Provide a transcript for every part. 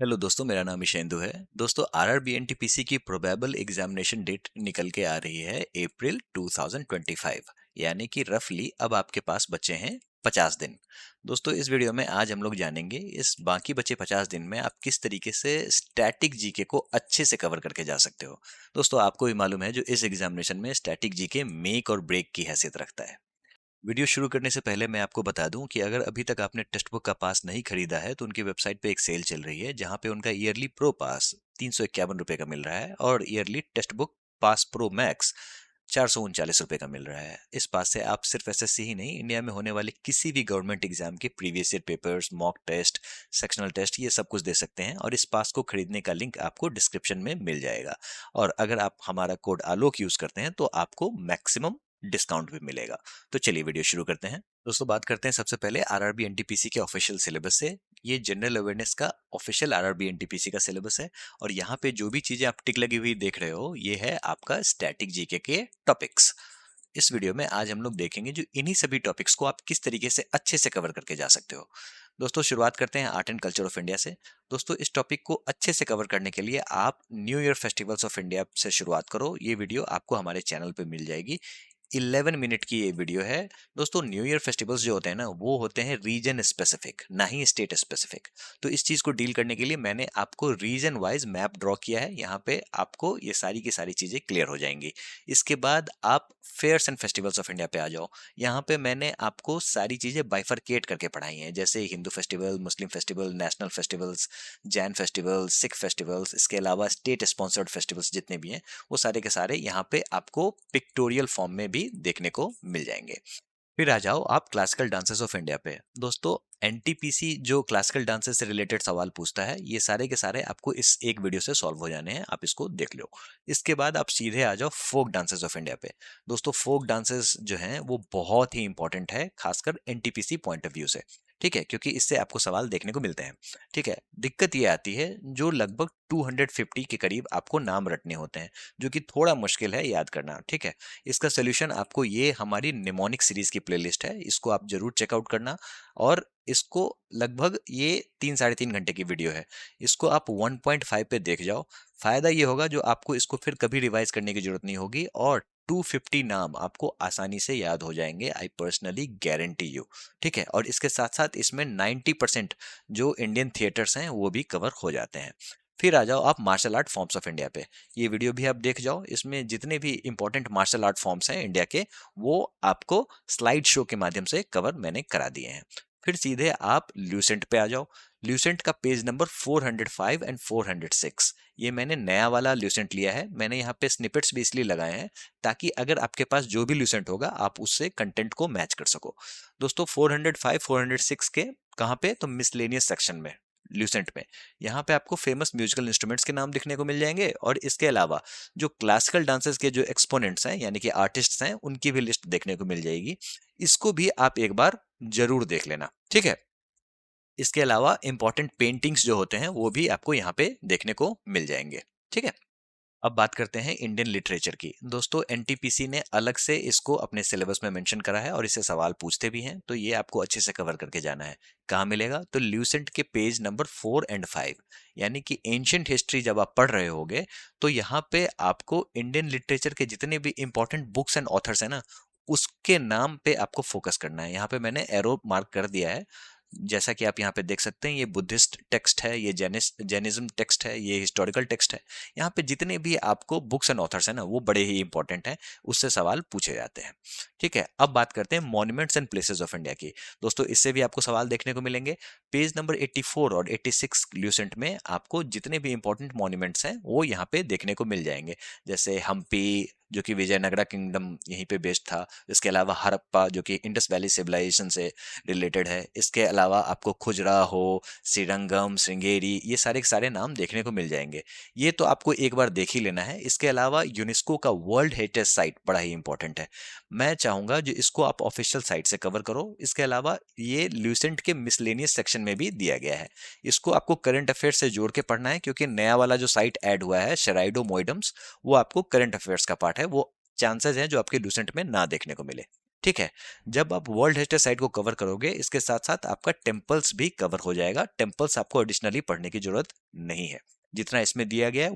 Hello दोस्तों, मेरा नाम ईशेंदु है। दोस्तों, आरआरबी एनटीपीसी की प्रोबेबल एग्जामिनेशन डेट निकल के आ रही है अप्रैल 2025। यानी कि रफली अब आपके पास बचे हैं 50 दिन। दोस्तों, इस वीडियो में आज हम लोग जानेंगे इस बाकी बचे 50 दिन में आप किस तरीके से स्टैटिक जीके को अच्छे से कवर करके जा सकते हो। दोस्तों, आपको भी मालूम है जो इस एग्जामिनेशन में स्टैटिक जीके मेक और ब्रेक की हैसियत रखता है। वीडियो शुरू करने से पहले मैं आपको बता दूं कि अगर अभी तक आपने टेक्स्ट बुक का पास नहीं खरीदा है तो उनकी वेबसाइट पे एक सेल चल रही है जहां पे उनका ईयरली प्रो पास 351 रुपए का मिल रहा है और yearly text book pass pro max 439 रुपए का मिल रहा है। इस पास से आप सिर्फ एसएससी ही नहीं, इंडिया में होने वाले किसी भी गवर्नमेंट एग्जाम के previous year papers, mock test, sectional test, ये सब कुछ दे सकते हैं और इस पास को खरीदने का लिंक आपको डिस्क्रिप्शन में मिल जाएगा। और अगर आप हमारा कोड आलोक यूज करते हैं तो आपको मैक्सिमम डिस्काउंट भी मिलेगा। तो चलिए वीडियो शुरू करते हैं। दोस्तों, बात करते हैं सबसे पहले आरआरबी एनटीपीसी के ऑफिशियल सिलेबस से। ये जनरल अवेयरनेस का ऑफिशियल आरआरबी एनटीपीसी का सिलेबस है और यहाँ पे जो भी चीजें आप टिक लगी हुई देख रहे हो ये है आपका स्टैटिक जीके के टॉपिक्स। इस वीडियो में आज हम लोग देखेंगे जो इन्हीं सभी टॉपिक्स को आप किस तरीके से अच्छे से कवर करके जा सकते हो। दोस्तों, शुरुआत करते हैं art and culture of India से। दोस्तों, इस टॉपिक को अच्छे से कवर करने के लिए आप new year festivals of India से शुरुआत करो। ये वीडियो आपको हमारे चैनल पे मिल जाएगी। 11 मिनट की ये वीडियो है। दोस्तों, न्यू ईयर फेस्टिवल्स जो होते हैं ना वो होते हैं रीजन स्पेसिफिक, ना ही स्टेट स्पेसिफिक। तो इस चीज को डील करने के लिए मैंने आपको रीजन वाइज मैप ड्रॉ किया है। यहाँ पे आपको ये सारी की सारी चीजें क्लियर हो जाएंगी। इसके बाद आप fairs and festivals of India पे आ जाओ। यहाँ पे मैंने आपको सारी चीजें बाइफरकेट करके पढ़ाई हैं, जैसे Hindu festival, Muslim festival, national festivals, Jain festivals, Sikh festivals, इसके अलावा स्टेट स्पॉन्सर्ड फेस्टिवल्स जितने भी हैं वो सारे के सारे यहाँ पे आपको पिक्टोरियल फॉर्म में भी देखने को मिल जाएंगे। फिर आ जाओ आप क्लासिकल डांसेस ऑफ इंडिया पे। दोस्तों, एनटीपीसी जो क्लासिकल डांसेस से रिलेटेड सवाल पूछता है ये सारे के सारे आपको इस एक वीडियो से सॉल्व हो जाने हैं, आप इसको देख लो। इसके बाद आप सीधे आ जाओ फोक डांसेस ऑफ इंडिया पे। दोस्तों, फोक डांसेस जो हैं वो बहुत ही इंपॉर्टेंट है, खासकर एनटीपीसी पॉइंट ऑफ व्यू से। ठीक है, क्योंकि इससे आपको सवाल देखने को मिलते हैं। ठीक है, दिक्कत ये आती है जो लगभग 250 के करीब आपको नाम रटने होते हैं, जो कि थोड़ा मुश्किल है याद करना। ठीक है, इसका सोल्यूशन आपको ये हमारी निमोनिक सीरीज की प्लेलिस्ट है, इसको आप जरूर चेकआउट करना। और इसको लगभग ये 3 साढ़े 3 घंटे की वीडियो है, इसको आप 1.5 पे देख जाओ। फायदा ये होगा जो आपको इसको फिर कभी रिवाइज करने की जरूरत नहीं होगी और 250 नाम आपको आसानी से याद हो जाएंगे, आई पर्सनली गारंटी यू। ठीक है, और इसके साथ साथ इसमें 90% जो इंडियन थिएटर्स हैं वो भी कवर हो जाते हैं। फिर आ जाओ आप martial art forms of India पे। ये वीडियो भी आप देख जाओ, इसमें जितने भी इंपॉर्टेंट मार्शल आर्ट फॉर्म्स हैं इंडिया के वो आपको स्लाइड शो के माध्यम से कवर मैंने करा दिए हैं। फिर सीधे आप ल्यूसेंट पे आ जाओ। ल्यूसेंट का पेज नंबर 405 एंड 406, ये मैंने नया वाला ल्यूसेंट लिया है। मैंने यहाँ पे स्निपेट्स भी इसलिए लगाए हैं ताकि अगर आपके पास जो भी ल्यूसेंट होगा आप उससे कंटेंट को मैच कर सको। दोस्तों, 405 406 के कहाँ पे, तो मिसलेनियस सेक्शन में, ल्यूसेंट में। यहाँ पे आपको फेमस म्यूजिकल इंस्ट्रूमेंट्स के नाम दिखने को मिल जाएंगे और इसके अलावा जो क्लासिकल डांसेस के जो एक्सपोनेंट्स हैं यानी कि आर्टिस्ट्स हैं उनकी भी लिस्ट देखने को मिल जाएगी। इसको भी आप एक बार जरूर देख लेना। ठीक है, इसके अलावा इंपॉर्टेंट पेंटिंग्स जो होते हैं वो भी आपको यहाँ पे देखने को मिल जाएंगे। ठीक है, अब बात करते हैं इंडियन लिटरेचर की। दोस्तों, एनटीपीसी ने अलग से इसको अपने सिलेबस में मेंशन करा है और इससे सवाल पूछते भी हैं, तो ये आपको अच्छे से कवर करके जाना है। कहाँ मिलेगा, तो ल्यूसेंट के पेज नंबर 4 एंड 5। यानी कि एंशियंट हिस्ट्री जब आप पढ़ रहे होगे तो यहाँ पे आपको इंडियन लिटरेचर के जितने भी इंपॉर्टेंट बुक्स एंड ऑथर्स है ना उसके नाम पे आपको फोकस करना है। यहाँ पे मैंने एरो मार्क कर दिया है। जैसा कि आप यहाँ पे देख सकते हैं, ये बुद्धिस्ट टेक्स्ट है, ये जैनिज्म टेक्स्ट है, ये हिस्टोरिकल टेक्स्ट है। यहाँ पे जितने भी आपको बुक्स एंड ऑथर्स हैं ना वो बड़े ही इंपॉर्टेंट हैं, उससे सवाल पूछे जाते हैं। ठीक है, अब बात करते हैं monuments and places of India की। दोस्तों, इससे भी आपको सवाल देखने को मिलेंगे। पेज नंबर 84 और 86 ल्यूसेंट में आपको जितने भी इंपॉर्टेंट मॉन्यूमेंट्स हैं वो यहाँ पे देखने को मिल जाएंगे, जैसे हम्पी जो कि विजयनगरा किंगडम यहीं पे बेस्ड था। इसके अलावा हड़प्पा जो कि इंडस वैली सिविलाइजेशन से रिलेटेड है। इसके अलावा आपको खुजराहो, श्रीरंगम, श्रृंगेरी, ये सारे के सारे नाम देखने को मिल जाएंगे। ये तो आपको एक बार देख ही लेना है। इसके अलावा यूनेस्को का वर्ल्ड हेरिटेज साइट बड़ा ही इंपॉर्टेंट है, मैं चाहूंगा जो इसको आप ऑफिशियल साइट से कवर करो। इसके अलावा ये ल्यूसेंट के मिसलेनियस सेक्शन में भी दिया गया है, इसको आपको करंट अफेयर से जोड़ के पढ़ना है क्योंकि नया वाला जो साइट ऐड हुआ है शेराइडो मोइडम्स वो आपको करंट अफेयर्स का पार्ट है, वो चांसेस हैं जो आपके ल्यूसेंट में ना देखने को मिले। ठीक है। जब आप वर्ल्ड हेरिटेज साइट को कवर करोगे, इसके साथ साथ आपका टेम्पल्स भी कवर हो जाएगा। टेम्पल्स आपको एडिशनली पढ़ने की जरूरत नहीं है, जितना इसमें दिया गया है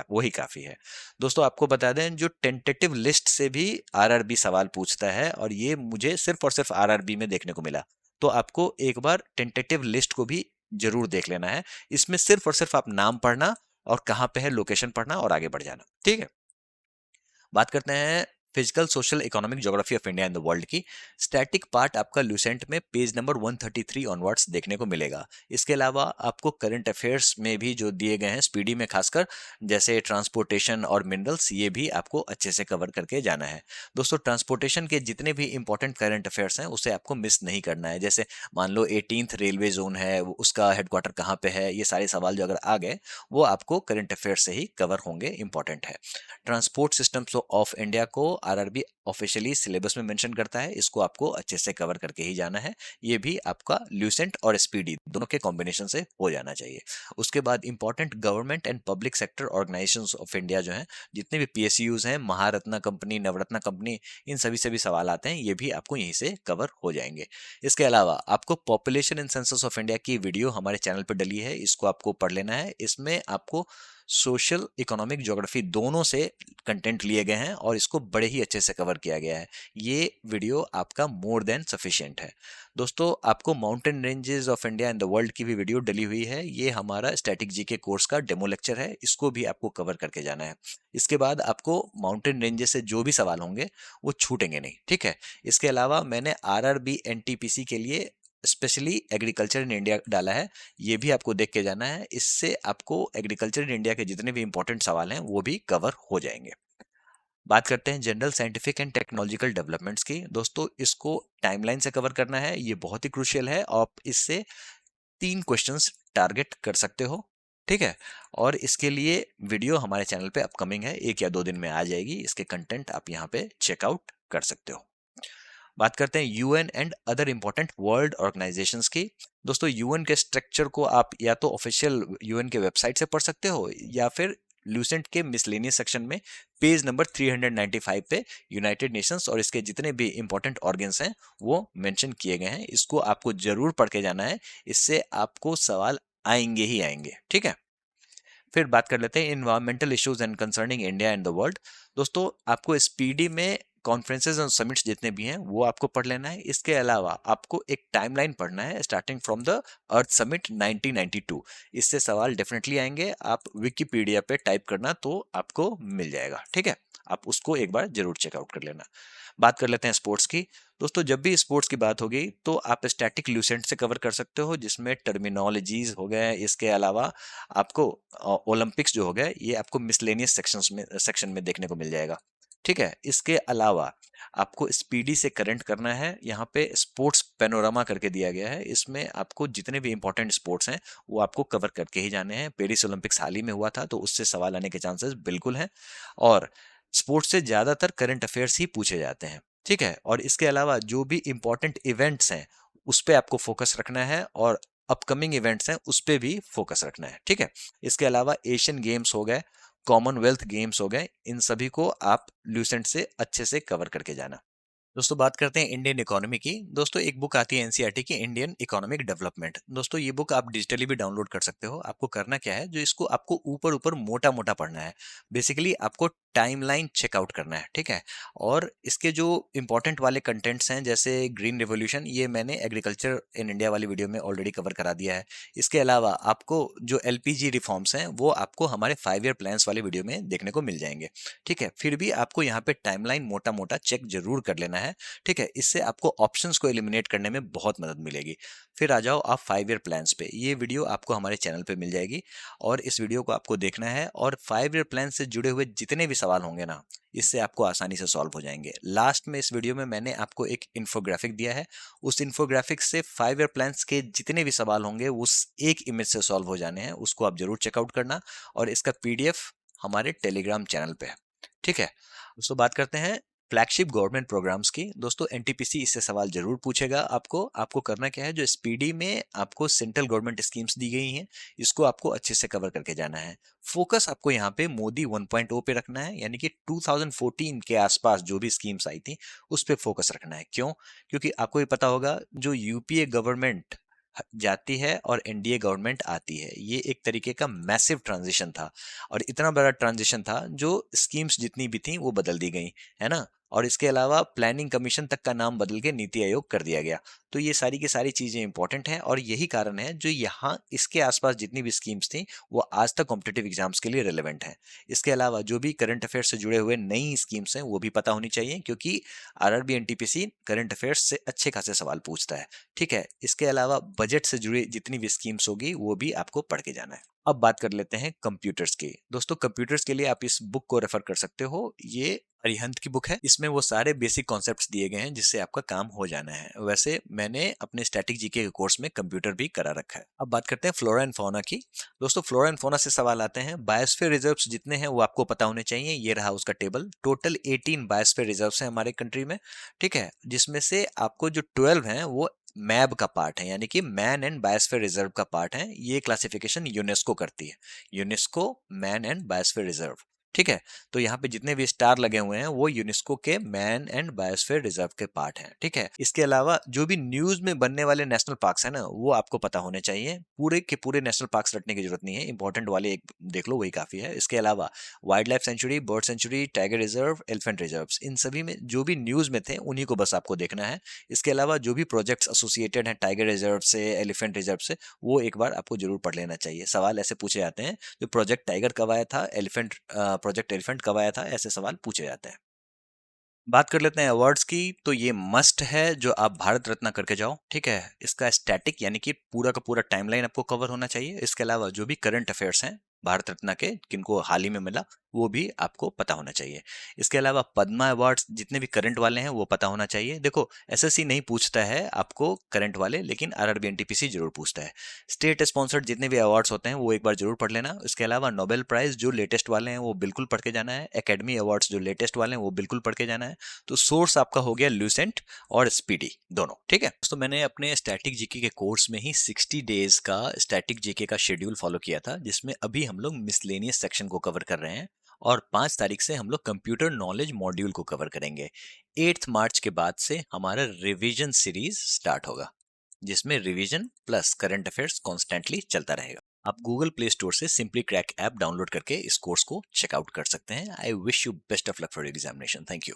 वही काफी है। दोस्तों आपको बता दें, जो टेंटेटिव लिस्ट से भी आरआरबी सवाल पूछता है, और ये मुझे सिर्फ और सिर्फ आरआरबी में देखने को मिला। तो आपको एक बार टेंटेटिव लिस्ट को भी जरूर देख लेना है। इसमें सिर्फ और सिर्फ आप नाम पढ़ना और कहाँ पे है लोकेशन पढ़ना और आगे बढ़ जाना। ठीक है। बात करते हैं physical social economic geography of India and the world की। स्टैटिक पार्ट आपका ल्यूसेंट में पेज नंबर 133 ऑनवर्ड्स देखने को मिलेगा। इसके अलावा आपको करंट अफेयर्स में भी जो दिए गए हैं स्पीडी में खासकर, जैसे ट्रांसपोर्टेशन और मिनरल्स, ये भी आपको अच्छे से कवर करके जाना है। दोस्तों ट्रांसपोर्टेशन के जितने भी इंपॉर्टेंट करंट अफेयर्स हैं उसे आपको मिस नहीं करना है। जैसे मान लो 18th रेलवे जोन है, उसका हेडक्वार्टर कहाँ पे है, ये सारे सवाल जो अगर आ गए वो आपको करंट अफेयर्स से ही कवर होंगे, इंपॉर्टेंट है। ट्रांसपोर्ट सिस्टम्स ऑफ इंडिया को आरआरबी ऑफिशियली सिलेबस में मेंशन करता है, इसको आपको अच्छे से कवर करके ही जाना है। ये भी आपका ल्यूसेंट और स्पीडी दोनों के कॉम्बिनेशन से हो जाना चाहिए। उसके बाद important government and public sector organisations of India जो हैं, जितने भी पीएसयूज हैं, महारत्ना कंपनी, नवरत्ना कंपनी, इन सभी से भी सवाल आते हैं, ये भी आपको यहीं से कवर हो जाएंगे। इसके अलावा आपको population in census of India की वीडियो हमारे चैनल पर डली है, इसको आपको पढ़ लेना है। इसमें आपको सोशल इकोनॉमिक ज्योग्राफी दोनों से कंटेंट लिए गए हैं और इसको बड़े ही अच्छे से कवर किया गया है। ये वीडियो आपका मोर देन सफिशिएंट है। दोस्तों आपको mountain ranges of India and the world की भी वीडियो डली हुई है। ये हमारा स्टैटिक जीके कोर्स का डेमो लेक्चर है, इसको भी आपको कवर करके जाना है। इसके बाद आपको माउंटेन रेंजेस से जो भी सवाल होंगे वो छूटेंगे नहीं। ठीक है। इसके अलावा मैंने आरआरबी एनटीपीसी के लिए स्पेशली एग्रीकल्चर इन इंडिया डाला है, ये भी आपको देख के जाना है। इससे आपको एग्रीकल्चर इन इंडिया के जितने भी इंपॉर्टेंट सवाल हैं वो भी कवर हो जाएंगे। बात करते हैं general scientific and technological developments की। दोस्तों इसको टाइमलाइन से कवर करना है, ये बहुत ही क्रूशियल है। आप इससे 3 क्वेश्चंस टारगेट कर सकते हो। ठीक है। और इसके लिए वीडियो हमारे चैनल पे अपकमिंग है, 1 या 2 दिन में आ जाएगी। इसके कंटेंट आप यहाँ पे चेकआउट कर सकते हो। बात करते हैं UN and other important world organisations की। दोस्तों यूएन के स्ट्रक्चर को आप या तो ऑफिशियल यूएन के वेबसाइट से पढ़ सकते हो, या फिर ल्यूसेंट के मिसलेनियस सेक्शन में पेज नंबर 395 पे यूनाइटेड नेशंस और इसके जितने भी इंपॉर्टेंट ऑर्गन्स हैं वो मेंशन किए गए हैं। इसको आपको जरूर पढ़ के जाना है, इससे आपको सवाल आएंगे ही आएंगे। ठीक है। फिर बात कर लेते हैं environmental issues and concerning India and the world. दोस्तों आपको स्पीडी में कॉन्फ्रेंसेज और समिट्स जितने भी हैं वो आपको पढ़ लेना है। इसके अलावा आपको एक टाइमलाइन पढ़ना है starting from the earth summit 1992। इससे सवाल डेफिनेटली आएंगे, आप विकिपीडिया पे टाइप करना तो आपको मिल जाएगा। ठीक है। आप उसको एक बार जरूर चेकआउट कर लेना। बात कर लेते हैं स्पोर्ट्स की। दोस्तों जब भी स्पोर्ट्स की बात होगी तो आप स्टैटिक ल्यूसेंट से कवर कर सकते हो, जिसमें टर्मिनोलॉजीज हो गए। इसके अलावा आपको ओलंपिक्स जो हो गए ये आपको मिसलेनियस सेक्शन में देखने को मिल जाएगा। ठीक है। इसके अलावा आपको स्पीडी से करंट करना है। यहाँ पे स्पोर्ट्स पेनोरामा करके दिया गया है, इसमें आपको जितने भी इंपॉर्टेंट स्पोर्ट्स हैं वो आपको कवर करके ही जाने हैं। पेरिस ओलंपिक्स हाल ही में हुआ था तो उससे सवाल आने के चांसेस बिल्कुल हैं, और स्पोर्ट्स से ज्यादातर करंट अफेयर्स ही पूछे जाते हैं। ठीक है। और इसके अलावा जो भी इंपॉर्टेंट इवेंट्स हैं उस पर आपको फोकस रखना है, और अपकमिंग इवेंट्स हैं उस पर भी फोकस रखना है। ठीक है। इसके अलावा एशियन गेम्स हो गए, कॉमनवेल्थ गेम्स हो गए, इन सभी को आप ल्यूसेंट से अच्छे से कवर करके जाना। दोस्तों बात करते हैं इंडियन इकोनॉमी की। दोस्तों एक बुक आती है एनसीईआरटी की, इंडियन इकोनॉमिक डेवलपमेंट। दोस्तों ये बुक आप डिजिटली भी डाउनलोड कर सकते हो। आपको करना क्या है, जो इसको आपको ऊपर ऊपर मोटा मोटा पढ़ना है। बेसिकली आपको टाइमलाइन चेकआउट करना है। ठीक है। और इसके जो इंपॉर्टेंट वाले कंटेंट्स हैं जैसे ग्रीन रिवोल्यूशन, ये मैंने एग्रीकल्चर इन इंडिया वाली वीडियो में ऑलरेडी कवर करा दिया है। इसके अलावा आपको जो एलपीजी रिफॉर्म्स हैं वो आपको हमारे 5 ईयर प्लान्स वाले वीडियो में देखने को मिल जाएंगे। ठीक है। फिर भी आपको यहाँ पे टाइमलाइन मोटा मोटा चेक जरूर कर लेना है। ठीक है। इससे आपको ऑप्शंस को एलिमिनेट करने में बहुत मदद मिलेगी। फिर आ जाओ आप 5 ईयर प्लान्स पे। ये वीडियो आपको हमारे चैनल पे मिल जाएगी, और इस वीडियो को आपको देखना है, और 5 ईयर प्लान से जुड़े हुए जितने भी सवाल होंगे ना, इससे आपको आसानी से सॉल्व हो जाएंगे। लास्ट में इस वीडियो में मैंने आपको एक इन्फोग्राफिक दिया है, उस इन्फोग्राफिक से 5 ईयर प्लान्स के जितने भी सवाल होंगे उस एक इमेज से सॉल्व हो जाने हैं, उसको आप जरूर चेकआउट करना। और इसका पीडीएफ हमारे टेलीग्राम चैनल पे है। ठीक है। दोस्तों बात करते हैं फ्लैगशिप गवर्नमेंट प्रोग्राम्स की दोस्तों एनटीपीसी इससे सवाल जरूर पूछेगा आपको करना क्या है, जो स्पीडी में आपको सेंट्रल गवर्नमेंट स्कीम्स दी गई हैं इसको आपको अच्छे से कवर करके जाना है। फोकस आपको यहाँ पे मोदी 1.0 पे रखना है, यानी कि 2014 के आसपास जो भी स्कीम्स आई थी उस पे फोकस रखना है। क्यों? क्योंकि आपको ये पता होगा जो यूपीए गवर्नमेंट जाती है और एनडीए गवर्नमेंट आती है, ये एक तरीके का मैसिव ट्रांजिशन था और इतना बड़ा ट्रांजिशन था जो स्कीम्स जितनी भी थी वो बदल दी गई, है ना। और इसके अलावा प्लानिंग कमीशन तक का नाम बदल के नीति आयोग कर दिया गया। तो ये सारी की सारी चीजें इंपॉर्टेंट हैं और यही कारण है जो यहाँ इसके आसपास जितनी भी स्कीम्स थी वो आज तक कॉम्पिटेटिव एग्जाम्स के लिए रिलेवेंट है। इसके अलावा जो भी करंट अफेयर्स से जुड़े हुए नई स्कीम्स हैं वो भी पता होनी चाहिए, क्योंकि आरआरबी एनटीपीसी करंट अफेयर्स से अच्छे खासे सवाल पूछता है। ठीक है, इसके अलावा बजट से जुड़ी जितनी भी स्कीम्स होगी वो भी आपको पढ़ के जाना है। अब बात कर लेते हैं कंप्यूटर्स की। दोस्तों कंप्यूटर्स के लिए आप इस बुक को रेफर कर सकते हो, ये अरिहंत की बुक है। इसमें वो सारे बेसिक कॉन्सेप्ट्स दिए गए हैं जिससे आपका काम हो जाना है। वैसे मैंने अपने स्टैटिक जीके के कोर्स में कंप्यूटर भी करा रखा है। अब बात करते हैं फ्लोरा एंड फौना की। दोस्तों फ्लोरा एंड फौना से सवाल आते हैं। बायोस्फीयर रिजर्व्स जितने हैं वो आपको पता होने चाहिए। ये रहा उसका टेबल। टोटल 18 बायोस्फीयर रिजर्व्स हैं हमारे कंट्री में, ठीक है, जिसमें से आपको जो 12 हैं वो मैब का पार्ट है, यानी कि मैन एंड बायोस्फीयर रिजर्व का पार्ट है। ये क्लासिफिकेशन यूनेस्को करती है, UNESCO man and biosphere reserve. ठीक है, तो यहाँ पे जितने भी स्टार लगे हुए हैं वो यूनेस्को के मैन एंड बायोस्फीयर रिजर्व के पार्ट हैं। ठीक है, इसके अलावा जो भी न्यूज में बनने वाले नेशनल पार्क्स है ना वो आपको पता होने चाहिए। पूरे के पूरे नेशनल पार्क्स रटने की जरूरत नहीं है, इंपॉर्टेंट वाले एक देख लो वही काफी है। इसके अलावा wildlife sanctuary, bird sanctuary, tiger reserve, elephant reserve, इन सभी में जो भी न्यूज में थे उन्हीं को बस आपको देखना है। इसके अलावा जो भी प्रोजेक्ट्स एसोसिएटेड हैं टाइगर रिजर्व से, एलिफेंट रिजर्व से, वो एक बार आपको जरूर पढ़ लेना चाहिए। सवाल ऐसे पूछे जाते हैं, जो प्रोजेक्ट टाइगर कब आया था, प्रोजेक्ट एलिफेंट कब आया था, ऐसे सवाल पूछे जाते हैं। बात कर लेते हैं अवार्ड्स की। तो ये मस्ट है जो आप भारत रत्न करके जाओ। ठीक है, इसका स्टैटिक यानी कि पूरा का पूरा टाइमलाइन आपको कवर होना चाहिए। इसके अलावा जो भी करंट अफेयर्स हैं भारत रत्न के, किनको हाल ही में मिला, वो भी आपको पता होना चाहिए। इसके अलावा पद्मा अवार्ड्स जितने भी करंट वाले हैं वो पता होना चाहिए। देखो एसएससी नहीं पूछता है आपको करंट वाले, लेकिन आरआरबी एनटीपीसी जरूर पूछता है। स्टेट स्पॉन्सर्ड जितने भी अवार्ड्स होते हैं वो एक बार जरूर पढ़ लेना। इसके अलावा नोबेल प्राइज जो लेटेस्ट वाले हैं वो बिल्कुल पढ़ के जाना है। एकेडमी अवार्ड्स जो लेटेस्ट वाले हैं वो बिल्कुल पढ़ के जाना है। तो सोर्स आपका हो गया ल्यूसेंट और स्पीडी दोनों। ठीक है, तो मैंने अपने स्टैटिक जीके के कोर्स में ही 60 डेज का स्टैटिक जीके का शेड्यूल फॉलो किया था, जिसमें अभी हम लोग मिसलेनियस सेक्शन को कवर कर रहे हैं और 5 तारीख से हम लोग कंप्यूटर नॉलेज मॉड्यूल को कवर करेंगे। 8 मार्च के बाद से हमारा रिवीजन सीरीज स्टार्ट होगा, जिसमें revision plus current affairs constantly चलता रहेगा। आप गूगल प्ले स्टोर से सिंपली क्रैक ऐप डाउनलोड करके इस कोर्स को चेकआउट कर सकते हैं। I wish you best of luck for examination. Thank you.